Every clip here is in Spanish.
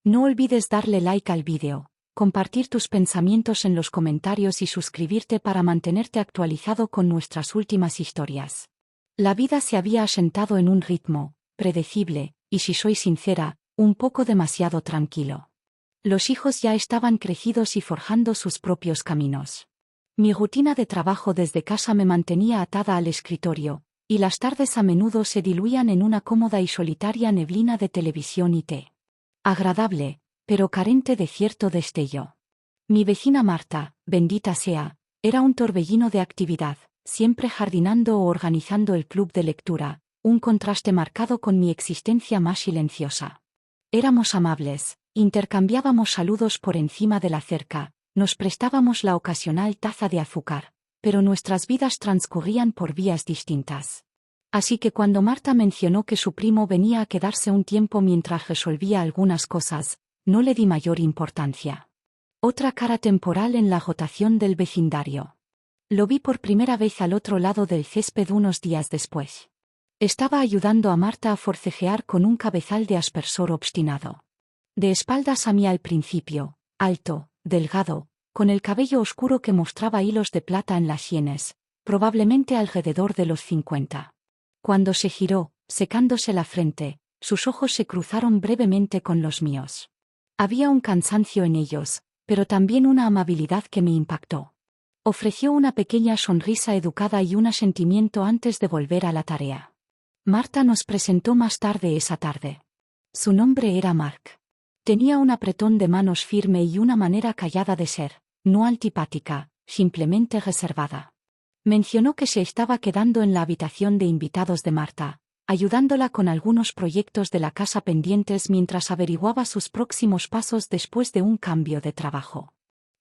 No olvides darle like al vídeo, compartir tus pensamientos en los comentarios y suscribirte para mantenerte actualizado con nuestras últimas historias. La vida se había asentado en un ritmo predecible, y si soy sincera, un poco demasiado tranquilo. Los hijos ya estaban crecidos y forjando sus propios caminos. Mi rutina de trabajo desde casa me mantenía atada al escritorio, y las tardes a menudo se diluían en una cómoda y solitaria neblina de televisión y té. Agradable, pero carente de cierto destello. Mi vecina Marta, bendita sea, era un torbellino de actividad, siempre jardinando o organizando el club de lectura, un contraste marcado con mi existencia más silenciosa. Éramos amables, intercambiábamos saludos por encima de la cerca, nos prestábamos la ocasional taza de azúcar, pero nuestras vidas transcurrían por vías distintas. Así que cuando Marta mencionó que su primo venía a quedarse un tiempo mientras resolvía algunas cosas, no le di mayor importancia. Otra cara temporal en la rotación del vecindario. Lo vi por primera vez al otro lado del césped unos días después. Estaba ayudando a Marta a forcejear con un cabezal de aspersor obstinado. De espaldas a mí al principio, alto, delgado, con el cabello oscuro que mostraba hilos de plata en las sienes, probablemente alrededor de los 50. Cuando se giró, secándose la frente, sus ojos se cruzaron brevemente con los míos. Había un cansancio en ellos, pero también una amabilidad que me impactó. Ofreció una pequeña sonrisa educada y un asentimiento antes de volver a la tarea. Marta nos presentó más tarde esa tarde. Su nombre era Mark. Tenía un apretón de manos firme y una manera callada de ser, no antipática, simplemente reservada. Mencionó que se estaba quedando en la habitación de invitados de Marta, ayudándola con algunos proyectos de la casa pendientes mientras averiguaba sus próximos pasos después de un cambio de trabajo.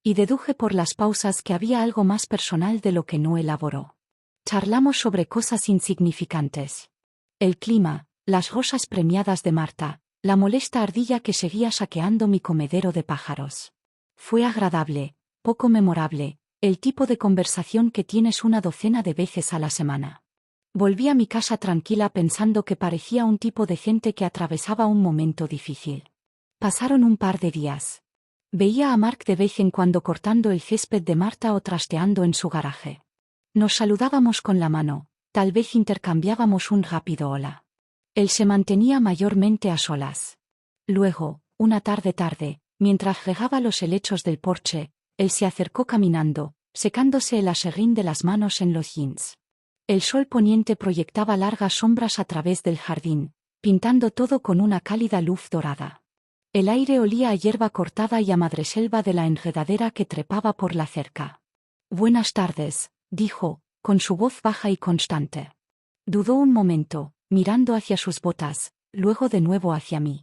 Y deduje por las pausas que había algo más personal de lo que no elaboró. Charlamos sobre cosas insignificantes. El clima, las rosas premiadas de Marta, la molesta ardilla que seguía saqueando mi comedero de pájaros. Fue agradable, poco memorable, el tipo de conversación que tienes una docena de veces a la semana. Volví a mi casa tranquila pensando que parecía un tipo decente que atravesaba un momento difícil. Pasaron un par de días. Veía a Mark de vez en cuando cortando el césped de Marta o trasteando en su garaje. Nos saludábamos con la mano, tal vez intercambiábamos un rápido hola. Él se mantenía mayormente a solas. Luego, una tarde, mientras regaba los helechos del porche, él se acercó caminando, secándose el aserrín de las manos en los jeans. El sol poniente proyectaba largas sombras a través del jardín, pintando todo con una cálida luz dorada. El aire olía a hierba cortada y a madreselva de la enredadera que trepaba por la cerca. «Buenas tardes», dijo, con su voz baja y constante. Dudó un momento, mirando hacia sus botas, luego de nuevo hacia mí.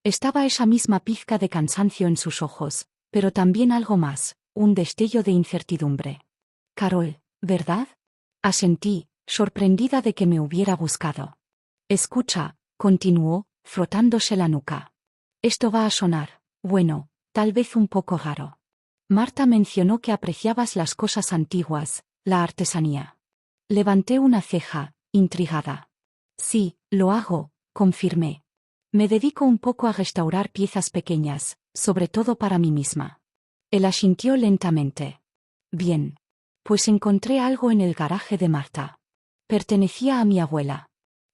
Estaba esa misma pizca de cansancio en sus ojos, pero también algo más, un destello de incertidumbre. «Carol, ¿verdad?», asentí, sorprendida de que me hubiera buscado. «Escucha», continuó, frotándose la nuca. «Esto va a sonar, bueno, tal vez un poco raro. Marta mencionó que apreciabas las cosas antiguas, la artesanía». Levanté una ceja, intrigada. «Sí, lo hago», confirmé. «Me dedico un poco a restaurar piezas pequeñas, sobre todo para mí misma». Él asintió lentamente. «Bien. Pues encontré algo en el garaje de Marta. Pertenecía a mi abuela.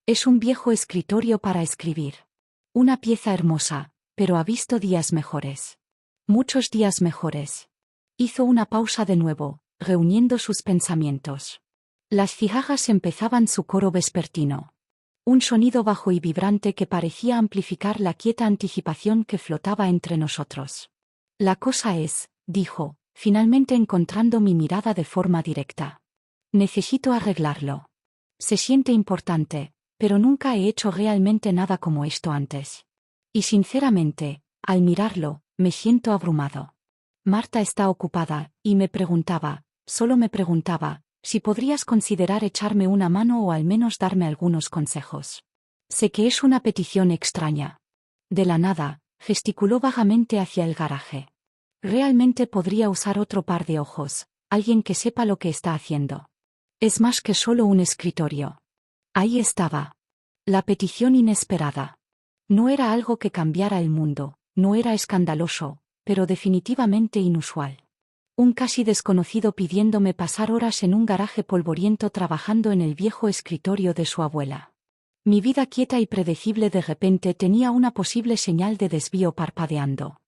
Es un viejo escritorio para escribir. Una pieza hermosa, pero ha visto días mejores. Muchos días mejores». Hizo una pausa de nuevo, reuniendo sus pensamientos. Las cigarras empezaban su coro vespertino. Un sonido bajo y vibrante que parecía amplificar la quieta anticipación que flotaba entre nosotros. «La cosa es», dijo, finalmente encontrando mi mirada de forma directa. «Necesito arreglarlo. Se siente importante, pero nunca he hecho realmente nada como esto antes. Y sinceramente, al mirarlo, me siento abrumado. Marta está ocupada, y solo me preguntaba, si podrías considerar echarme una mano o al menos darme algunos consejos. Sé que es una petición extraña». De la nada, gesticuló vagamente hacia el garaje. «Realmente podría usar otro par de ojos, alguien que sepa lo que está haciendo. Es más que solo un escritorio». Ahí estaba. La petición inesperada. No era algo que cambiara el mundo, no era escandaloso, pero definitivamente inusual. Un casi desconocido pidiéndome pasar horas en un garaje polvoriento trabajando en el viejo escritorio de su abuela. Mi vida quieta y predecible de repente tenía una posible señal de desvío parpadeando.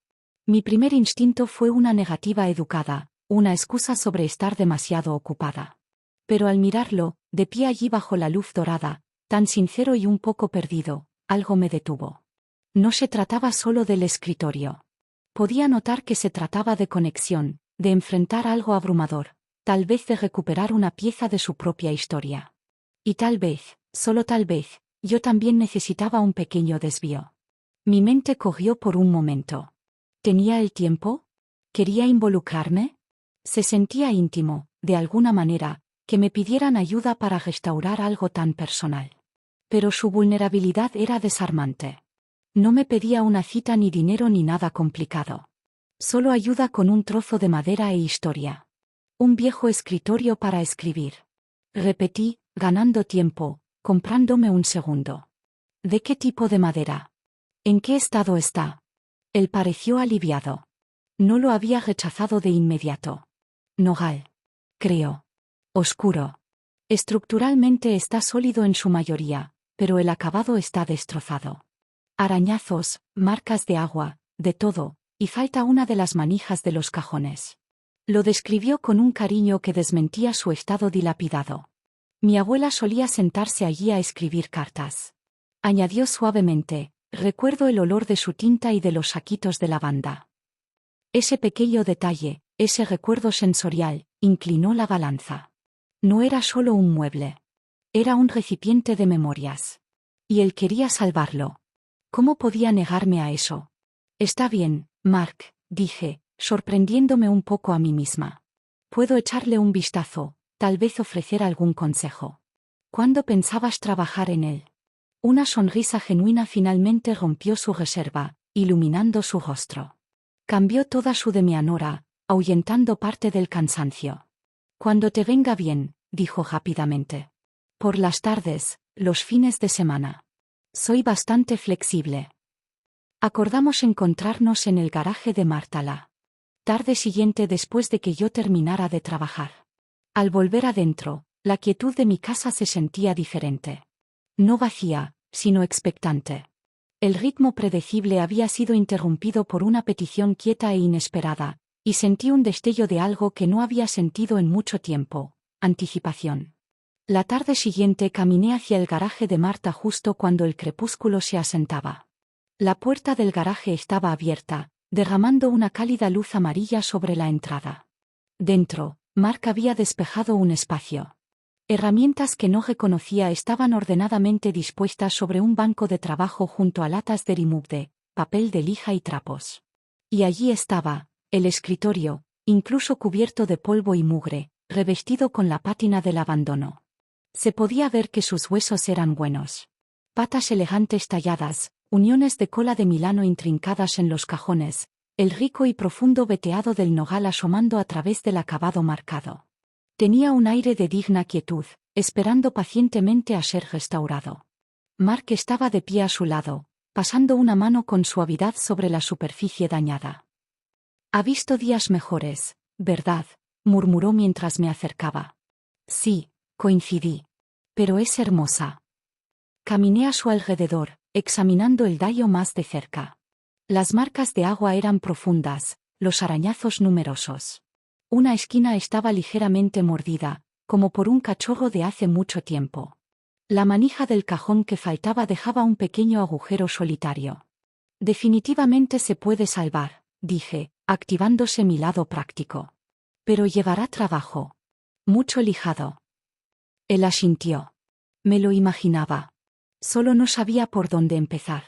Mi primer instinto fue una negativa educada, una excusa sobre estar demasiado ocupada. Pero al mirarlo, de pie allí bajo la luz dorada, tan sincero y un poco perdido, algo me detuvo. No se trataba solo del escritorio. Podía notar que se trataba de conexión, de enfrentar algo abrumador, tal vez de recuperar una pieza de su propia historia. Y tal vez, solo tal vez, yo también necesitaba un pequeño desvío. Mi mente cogió por un momento. ¿Tenía el tiempo? ¿Quería involucrarme? Se sentía íntimo, de alguna manera, que me pidieran ayuda para restaurar algo tan personal. Pero su vulnerabilidad era desarmante. No me pedía una cita ni dinero ni nada complicado. Solo ayuda con un trozo de madera e historia. Un viejo escritorio para escribir. Repetí, ganando tiempo, comprándome un segundo. ¿De qué tipo de madera? ¿En qué estado está? Él pareció aliviado. No lo había rechazado de inmediato. Nogal. Creo. Oscuro. Estructuralmente está sólido en su mayoría, pero el acabado está destrozado. Arañazos, marcas de agua, de todo, y falta una de las manijas de los cajones. Lo describió con un cariño que desmentía su estado dilapidado. Mi abuela solía sentarse allí a escribir cartas. Añadió suavemente, recuerdo el olor de su tinta y de los saquitos de lavanda. Ese pequeño detalle, ese recuerdo sensorial, inclinó la balanza. No era solo un mueble. Era un recipiente de memorias. Y él quería salvarlo. ¿Cómo podía negarme a eso? Está bien, Mark, dije, sorprendiéndome un poco a mí misma. Puedo echarle un vistazo, tal vez ofrecer algún consejo. ¿Cuándo pensabas trabajar en él? Una sonrisa genuina finalmente rompió su reserva, iluminando su rostro. Cambió toda su demianora, ahuyentando parte del cansancio. Cuando te venga bien, dijo rápidamente. Por las tardes, los fines de semana. Soy bastante flexible. Acordamos encontrarnos en el garaje de Marta la tarde siguiente después de que yo terminara de trabajar. Al volver adentro, la quietud de mi casa se sentía diferente. No vacía, sino expectante. El ritmo predecible había sido interrumpido por una petición quieta e inesperada, y sentí un destello de algo que no había sentido en mucho tiempo: anticipación. La tarde siguiente caminé hacia el garaje de Marta justo cuando el crepúsculo se asentaba. La puerta del garaje estaba abierta, derramando una cálida luz amarilla sobre la entrada. Dentro, Mark había despejado un espacio. Herramientas que no reconocía estaban ordenadamente dispuestas sobre un banco de trabajo junto a latas de Rimude, papel de lija y trapos. Y allí estaba, el escritorio, incluso cubierto de polvo y mugre, revestido con la pátina del abandono. Se podía ver que sus huesos eran buenos. Patas elegantes talladas, uniones de cola de Milano intrincadas en los cajones, el rico y profundo veteado del nogal asomando a través del acabado marcado. Tenía un aire de digna quietud, esperando pacientemente a ser restaurado. Mark estaba de pie a su lado, pasando una mano con suavidad sobre la superficie dañada. «Ha visto días mejores, ¿verdad?», murmuró mientras me acercaba. «Sí», coincidí. «Pero es hermosa». Caminé a su alrededor, examinando el daño más de cerca. Las marcas de agua eran profundas, los arañazos numerosos. Una esquina estaba ligeramente mordida, como por un cachorro de hace mucho tiempo. La manija del cajón que faltaba dejaba un pequeño agujero solitario. «Definitivamente se puede salvar», dije, activándose mi lado práctico. «Pero llevará trabajo. Mucho lijado». Él asintió. Me lo imaginaba. Solo no sabía por dónde empezar.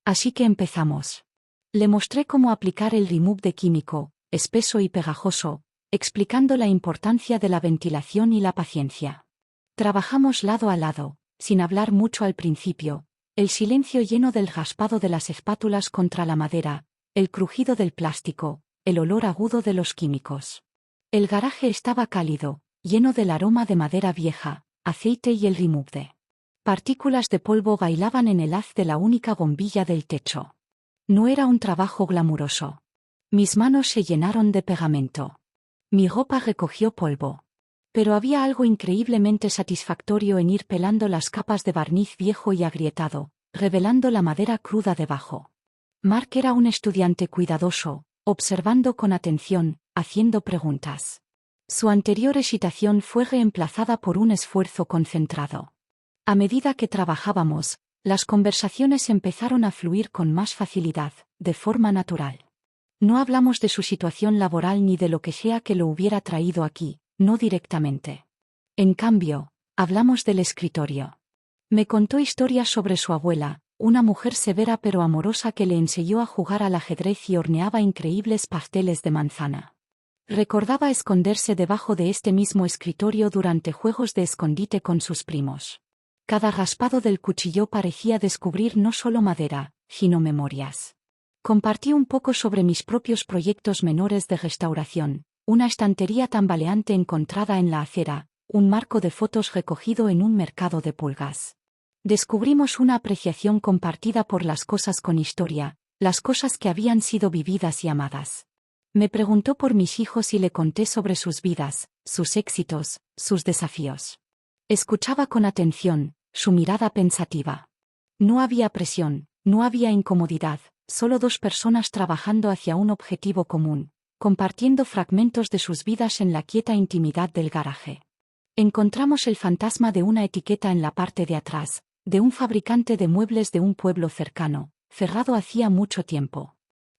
Así que empezamos. Le mostré cómo aplicar el Remove químico, espeso y pegajoso, explicando la importancia de la ventilación y la paciencia. Trabajamos lado a lado, sin hablar mucho al principio, el silencio lleno del raspado de las espátulas contra la madera, el crujido del plástico, el olor agudo de los químicos. El garaje estaba cálido, lleno del aroma de madera vieja, aceite y el Remove. Partículas de polvo bailaban en el haz de la única bombilla del techo. No era un trabajo glamuroso. Mis manos se llenaron de pegamento. Mi ropa recogió polvo. Pero había algo increíblemente satisfactorio en ir pelando las capas de barniz viejo y agrietado, revelando la madera cruda debajo. Mark era un estudiante cuidadoso, observando con atención, haciendo preguntas. Su anterior excitación fue reemplazada por un esfuerzo concentrado. A medida que trabajábamos, las conversaciones empezaron a fluir con más facilidad, de forma natural. No hablamos de su situación laboral ni de lo que sea que lo hubiera traído aquí, no directamente. En cambio, hablamos del escritorio. Me contó historias sobre su abuela, una mujer severa pero amorosa que le enseñó a jugar al ajedrez y horneaba increíbles pasteles de manzana. Recordaba esconderse debajo de este mismo escritorio durante juegos de escondite con sus primos. Cada raspado del cuchillo parecía descubrir no solo madera, sino memorias. Compartí un poco sobre mis propios proyectos menores de restauración, una estantería tambaleante encontrada en la acera, un marco de fotos recogido en un mercado de pulgas. Descubrimos una apreciación compartida por las cosas con historia, las cosas que habían sido vividas y amadas. Me preguntó por mis hijos y le conté sobre sus vidas, sus éxitos, sus desafíos. Escuchaba con atención, su mirada pensativa. No había presión, no había incomodidad, solo dos personas trabajando hacia un objetivo común, compartiendo fragmentos de sus vidas en la quieta intimidad del garaje. Encontramos el fantasma de una etiqueta en la parte de atrás, de un fabricante de muebles de un pueblo cercano, cerrado hacía mucho tiempo.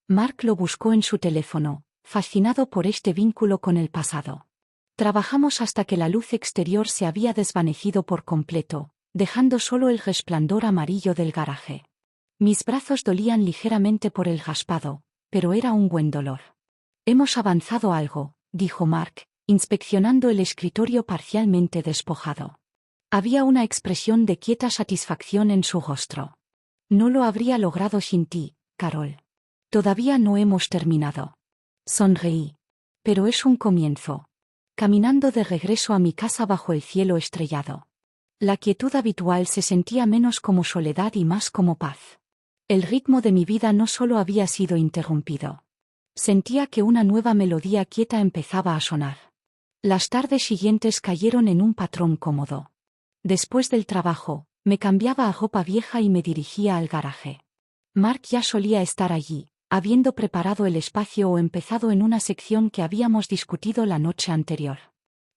Mark lo buscó en su teléfono, fascinado por este vínculo con el pasado. Trabajamos hasta que la luz exterior se había desvanecido por completo, dejando solo el resplandor amarillo del garaje. Mis brazos dolían ligeramente por el raspado, pero era un buen dolor. Hemos avanzado algo, dijo Mark, inspeccionando el escritorio parcialmente despojado. Había una expresión de quieta satisfacción en su rostro. No lo habría logrado sin ti, Carol. Todavía no hemos terminado. Sonreí. Pero es un comienzo. Caminando de regreso a mi casa bajo el cielo estrellado. La quietud habitual se sentía menos como soledad y más como paz. El ritmo de mi vida no solo había sido interrumpido. Sentía que una nueva melodía quieta empezaba a sonar. Las tardes siguientes cayeron en un patrón cómodo. Después del trabajo, me cambiaba a ropa vieja y me dirigía al garaje. Mark ya solía estar allí, habiendo preparado el espacio o empezado en una sección que habíamos discutido la noche anterior.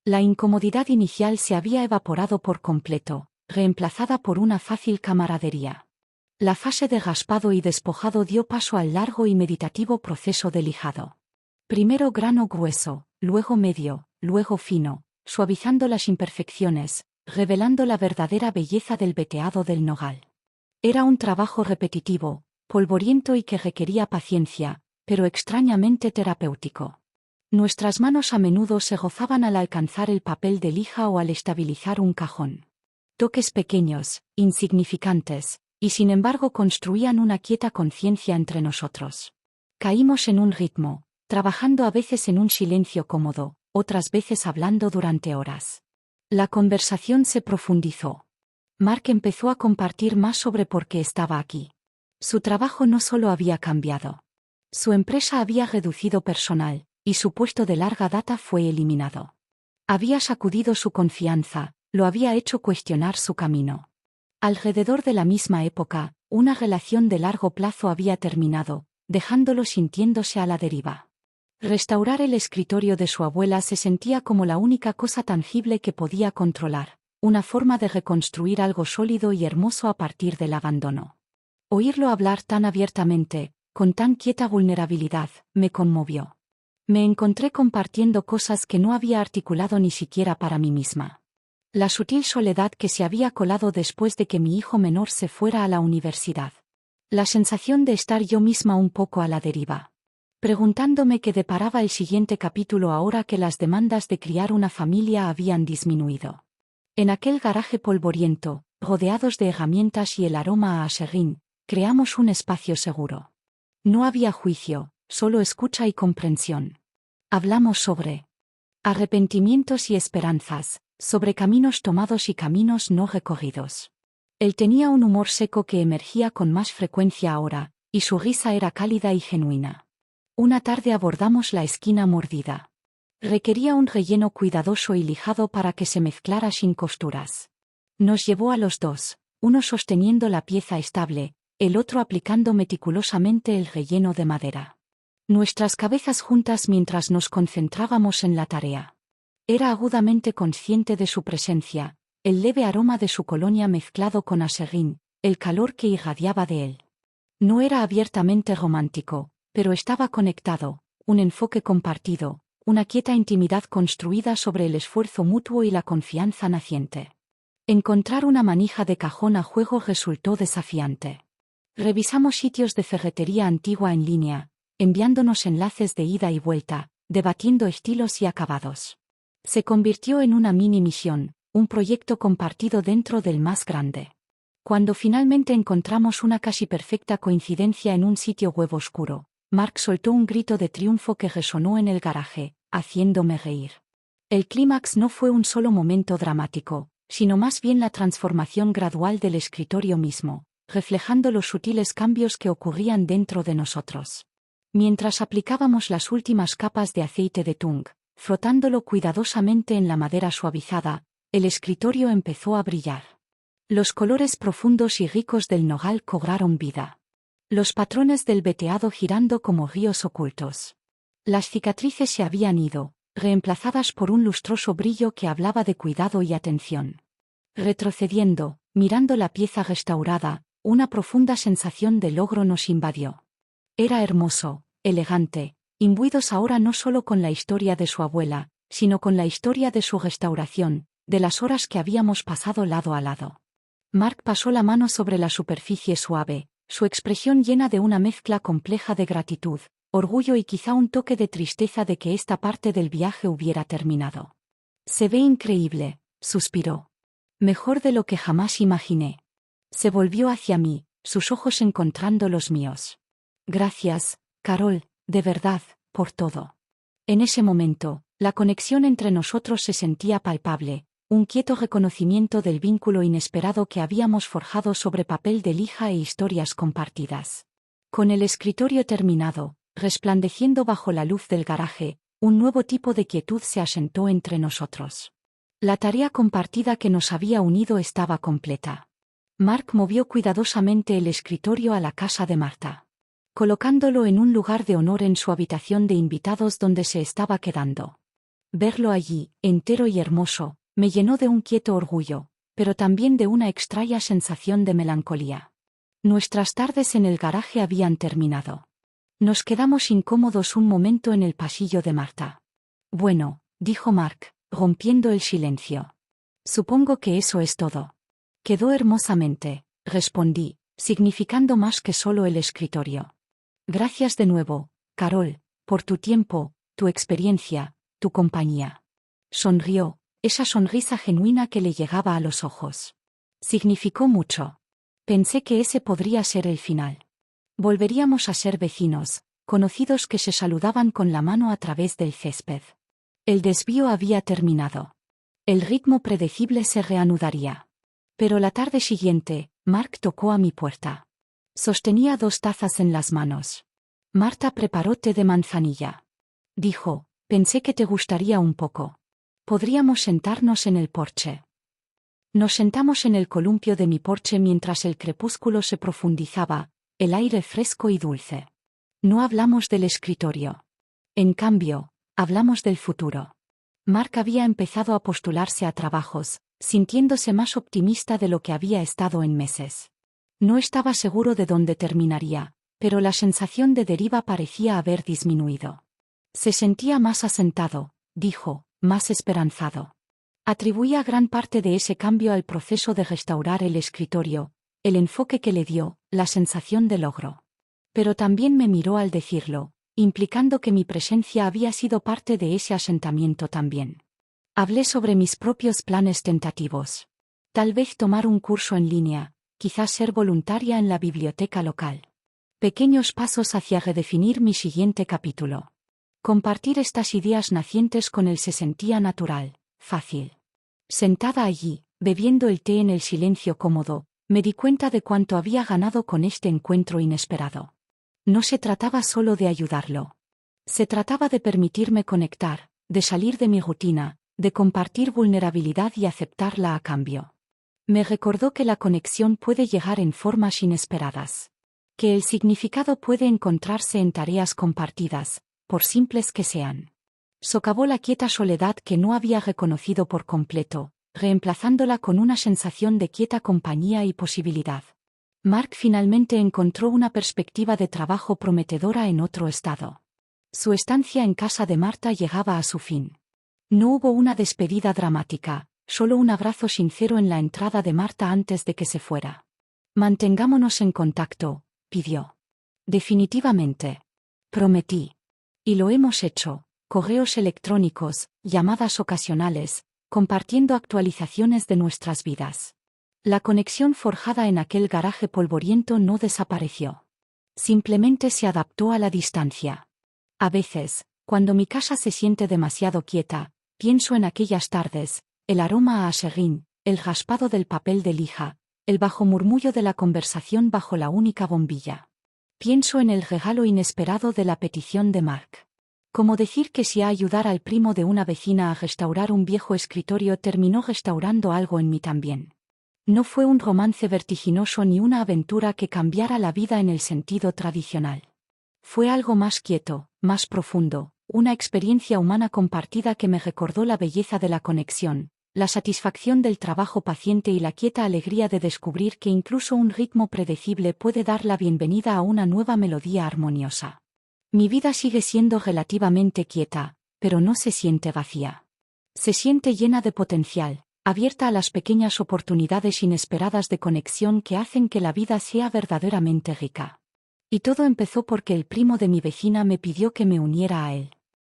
La incomodidad inicial se había evaporado por completo, reemplazada por una fácil camaradería. La fase de raspado y despojado dio paso al largo y meditativo proceso de lijado. Primero grano grueso, luego medio, luego fino, suavizando las imperfecciones, revelando la verdadera belleza del veteado del nogal. Era un trabajo repetitivo, polvoriento y que requería paciencia, pero extrañamente terapéutico. Nuestras manos a menudo se gozaban al alcanzar el papel de lija o al estabilizar un cajón. Toques pequeños, insignificantes, y sin embargo construían una quieta conciencia entre nosotros. Caímos en un ritmo, trabajando a veces en un silencio cómodo, otras veces hablando durante horas. La conversación se profundizó. Mark empezó a compartir más sobre por qué estaba aquí. Su trabajo no solo había cambiado. Su empresa había reducido personal, y su puesto de larga data fue eliminado. Había sacudido su confianza, lo había hecho cuestionar su camino. Alrededor de la misma época, una relación de largo plazo había terminado, dejándolo sintiéndose a la deriva. Restaurar el escritorio de su abuela se sentía como la única cosa tangible que podía controlar, una forma de reconstruir algo sólido y hermoso a partir del abandono. Oírlo hablar tan abiertamente, con tan quieta vulnerabilidad, me conmovió. Me encontré compartiendo cosas que no había articulado ni siquiera para mí misma. La sutil soledad que se había colado después de que mi hijo menor se fuera a la universidad. La sensación de estar yo misma un poco a la deriva. Preguntándome qué deparaba el siguiente capítulo ahora que las demandas de criar una familia habían disminuido. En aquel garaje polvoriento, rodeados de herramientas y el aroma a aserrín, creamos un espacio seguro. No había juicio, solo escucha y comprensión. Hablamos sobre arrepentimientos y esperanzas, sobre caminos tomados y caminos no recorridos. Él tenía un humor seco que emergía con más frecuencia ahora, y su risa era cálida y genuina. Una tarde abordamos la esquina mordida. Requería un relleno cuidadoso y lijado para que se mezclara sin costuras. Nos llevó a los dos, uno sosteniendo la pieza estable, el otro aplicando meticulosamente el relleno de madera. Nuestras cabezas juntas mientras nos concentrábamos en la tarea. Era agudamente consciente de su presencia, el leve aroma de su colonia mezclado con aserrín, el calor que irradiaba de él. No era abiertamente romántico, pero estaba conectado, un enfoque compartido, una quieta intimidad construida sobre el esfuerzo mutuo y la confianza naciente. Encontrar una manija de cajón a juego resultó desafiante. Revisamos sitios de ferretería antigua en línea, enviándonos enlaces de ida y vuelta, debatiendo estilos y acabados. Se convirtió en una mini misión, un proyecto compartido dentro del más grande. Cuando finalmente encontramos una casi perfecta coincidencia en un sitio web oscuro, Mark soltó un grito de triunfo que resonó en el garaje, haciéndome reír. El clímax no fue un solo momento dramático, sino más bien la transformación gradual del escritorio mismo, reflejando los sutiles cambios que ocurrían dentro de nosotros. Mientras aplicábamos las últimas capas de aceite de tung, frotándolo cuidadosamente en la madera suavizada, el escritorio empezó a brillar. Los colores profundos y ricos del nogal cobraron vida. Los patrones del veteado girando como ríos ocultos. Las cicatrices se habían ido, reemplazadas por un lustroso brillo que hablaba de cuidado y atención. Retrocediendo, mirando la pieza restaurada, una profunda sensación de logro nos invadió. Era hermoso, elegante, imbuidos ahora no solo con la historia de su abuela, sino con la historia de su restauración, de las horas que habíamos pasado lado a lado. Mark pasó la mano sobre la superficie suave, su expresión llena de una mezcla compleja de gratitud, orgullo y quizá un toque de tristeza de que esta parte del viaje hubiera terminado. Se ve increíble, suspiró. Mejor de lo que jamás imaginé. Se volvió hacia mí, sus ojos encontrando los míos. Gracias, Carol, de verdad, por todo. En ese momento, la conexión entre nosotros se sentía palpable, un quieto reconocimiento del vínculo inesperado que habíamos forjado sobre papel de lija e historias compartidas. Con el escritorio terminado, resplandeciendo bajo la luz del garaje, un nuevo tipo de quietud se asentó entre nosotros. La tarea compartida que nos había unido estaba completa. Mark movió cuidadosamente el escritorio a la casa de Marta, colocándolo en un lugar de honor en su habitación de invitados donde se estaba quedando. Verlo allí, entero y hermoso, me llenó de un quieto orgullo, pero también de una extraña sensación de melancolía. Nuestras tardes en el garaje habían terminado. Nos quedamos incómodos un momento en el pasillo de Marta. Bueno, dijo Mark, rompiendo el silencio. Supongo que eso es todo. Quedó hermosamente, respondí, significando más que solo el escritorio. Gracias de nuevo, Carol, por tu tiempo, tu experiencia, tu compañía. Sonrió, esa sonrisa genuina que le llegaba a los ojos. Significó mucho. Pensé que ese podría ser el final. Volveríamos a ser vecinos, conocidos que se saludaban con la mano a través del césped. El desvío había terminado. El ritmo predecible se reanudaría. Pero la tarde siguiente, Mark tocó a mi puerta. Sostenía 2 tazas en las manos. Marta preparó té de manzanilla. Dijo, pensé que te gustaría un poco. Podríamos sentarnos en el porche. Nos sentamos en el columpio de mi porche mientras el crepúsculo se profundizaba, el aire fresco y dulce. No hablamos del escritorio. En cambio, hablamos del futuro. Mark había empezado a postularse a trabajos, sintiéndose más optimista de lo que había estado en meses. No estaba seguro de dónde terminaría, pero la sensación de deriva parecía haber disminuido. Se sentía más asentado, dijo, más esperanzado. Atribuía gran parte de ese cambio al proceso de restaurar el escritorio, el enfoque que le dio, la sensación de logro. Pero también me miró al decirlo, implicando que mi presencia había sido parte de ese asentamiento también. Hablé sobre mis propios planes tentativos. Tal vez tomar un curso en línea, quizás ser voluntaria en la biblioteca local. Pequeños pasos hacia redefinir mi siguiente capítulo. Compartir estas ideas nacientes con él se sentía natural, fácil. Sentada allí, bebiendo el té en el silencio cómodo, me di cuenta de cuánto había ganado con este encuentro inesperado. No se trataba solo de ayudarlo. Se trataba de permitirme conectar, de salir de mi rutina, de compartir vulnerabilidad y aceptarla a cambio. Me recordó que la conexión puede llegar en formas inesperadas. Que el significado puede encontrarse en tareas compartidas, por simples que sean. Socavó la quieta soledad que no había reconocido por completo, reemplazándola con una sensación de quieta compañía y posibilidad. Mark finalmente encontró una perspectiva de trabajo prometedora en otro estado. Su estancia en casa de Marta llegaba a su fin. No hubo una despedida dramática, solo un abrazo sincero en la entrada de Marta antes de que se fuera. Mantengámonos en contacto, pidió. Definitivamente. Prometí. Y lo hemos hecho, correos electrónicos, llamadas ocasionales, compartiendo actualizaciones de nuestras vidas. La conexión forjada en aquel garaje polvoriento no desapareció. Simplemente se adaptó a la distancia. A veces, cuando mi casa se siente demasiado quieta, pienso en aquellas tardes, el aroma a aserrín, el raspado del papel de lija, el bajo murmullo de la conversación bajo la única bombilla. Pienso en el regalo inesperado de la petición de Mark. Como decir que si a ayudar al primo de una vecina a restaurar un viejo escritorio terminó restaurando algo en mí también. No fue un romance vertiginoso ni una aventura que cambiara la vida en el sentido tradicional. Fue algo más quieto, más profundo, una experiencia humana compartida que me recordó la belleza de la conexión, la satisfacción del trabajo paciente y la quieta alegría de descubrir que incluso un ritmo predecible puede dar la bienvenida a una nueva melodía armoniosa. Mi vida sigue siendo relativamente quieta, pero no se siente vacía. Se siente llena de potencial, abierta a las pequeñas oportunidades inesperadas de conexión que hacen que la vida sea verdaderamente rica. Y todo empezó porque el primo de mi vecina me pidió que me uniera a él.